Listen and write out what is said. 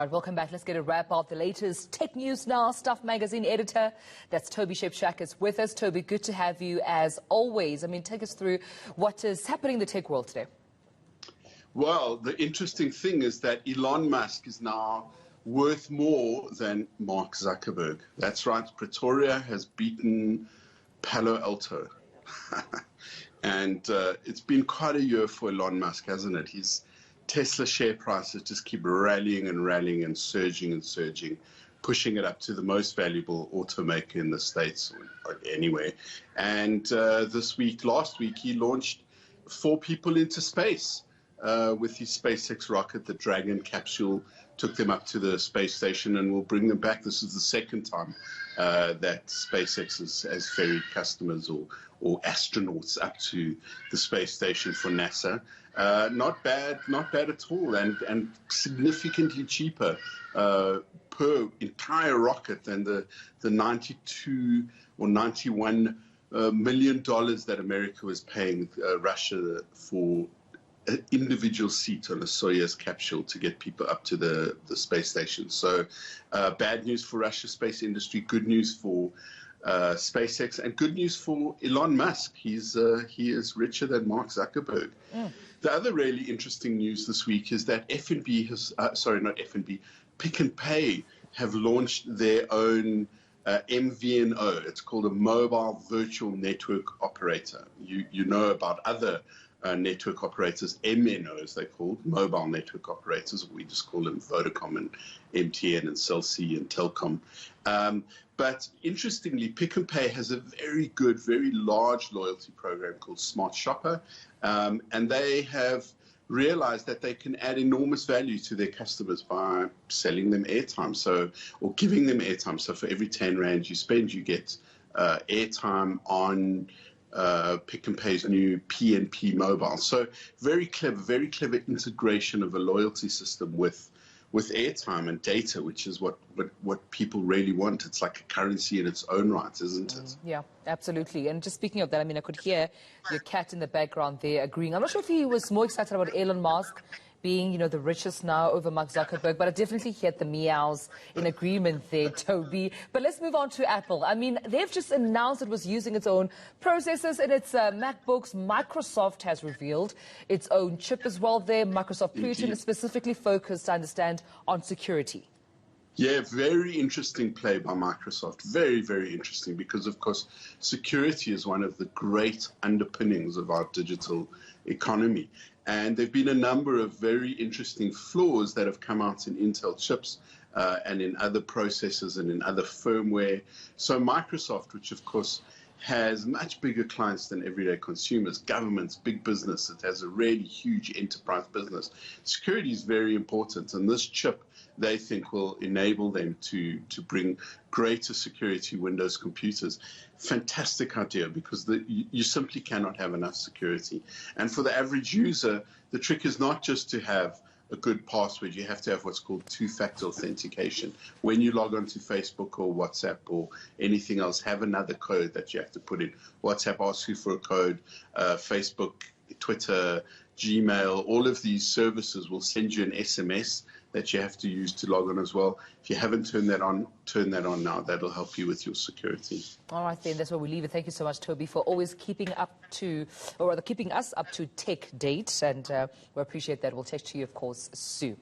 Right, welcome back. Let's get a wrap of the latest tech news now. Stuff Magazine Editor, that's Toby Shapshak, is with us. Toby, good to have you as always. I mean, take us through what is happening in the tech world today. Well, the interesting thing is that Elon Musk is now worth more than Mark Zuckerberg. That's right, Pretoria has beaten Palo Alto. And it's been quite a year for Elon Musk, hasn't it? His Tesla share prices just keep rallying and rallying and surging, pushing it up to the most valuable automaker in the States or anywhere. And last week, he launched 4 people into space with his SpaceX rocket. The Dragon capsule took them up to the space station and will bring them back. This is the second time that SpaceX has ferried customers or astronauts up to the space station for NASA. Not bad at all, and significantly cheaper per entire rocket than the 92 or 91 million dollars that America was paying Russia for an individual seat on a Soyuz capsule to get people up to the space station. So bad news for Russia's space industry, good news for SpaceX, and good news for Elon Musk. He is richer than Mark Zuckerberg. The other really interesting news this week is that Pick n Pay have launched their own MVNO. It's called a mobile virtual network operator. You know about other network operators, MNOs they're called, mobile network operators. We just call them Vodacom and MTN and Cell C and Telkom. But interestingly, Pick n Pay has a very good, very large loyalty program called Smart Shopper, and they have realized that they can add enormous value to their customers by selling them airtime, or giving them airtime. So for every 10 Rand you spend, you get airtime on Pick n Pay's new PNP mobile. So very clever integration of a loyalty system with airtime and data, which is what people really want. It's like a currency in its own right, isn't it? Yeah, absolutely. And just speaking of that, I mean, I could hear your cat in the background there agreeing. I'm not sure if he was more excited about Elon Musk being, the richest now over Mark Zuckerberg, but I definitely heard the meows in agreement there, Toby. But let's move on to Apple. I mean, they've just announced it was using its own processors in its MacBooks. Microsoft has revealed its own chip as well there. Microsoft Pluton is specifically focused, I understand, on security. Yeah, very interesting play by Microsoft. Very, very interesting, because, of course, security is one of the great underpinnings of our digital economy. And there have been a number of very interesting flaws that have come out in Intel chips and in other processors and in other firmware. So Microsoft, which, of course, has much bigger clients than everyday consumers, governments, big business, it has a really huge enterprise business. Security is very important, and this chip, they think, will enable them to bring greater security Windows computers. Fantastic idea, because you simply cannot have enough security. And for the average user, the trick is not just to have a good password. You have to have what's called two-factor authentication. When you log on to Facebook or WhatsApp or anything else, have another code that you have to put in. WhatsApp asks you for a code. Facebook, Twitter, Gmail, all of these services will send you an SMS that you have to use to log on as well. If you haven't turned that on now. That'll help you with your security. All right, then, that's where we leave it. Thank you so much, Toby, for always keeping us up to tech date, and we appreciate that. We'll text to you, of course, soon.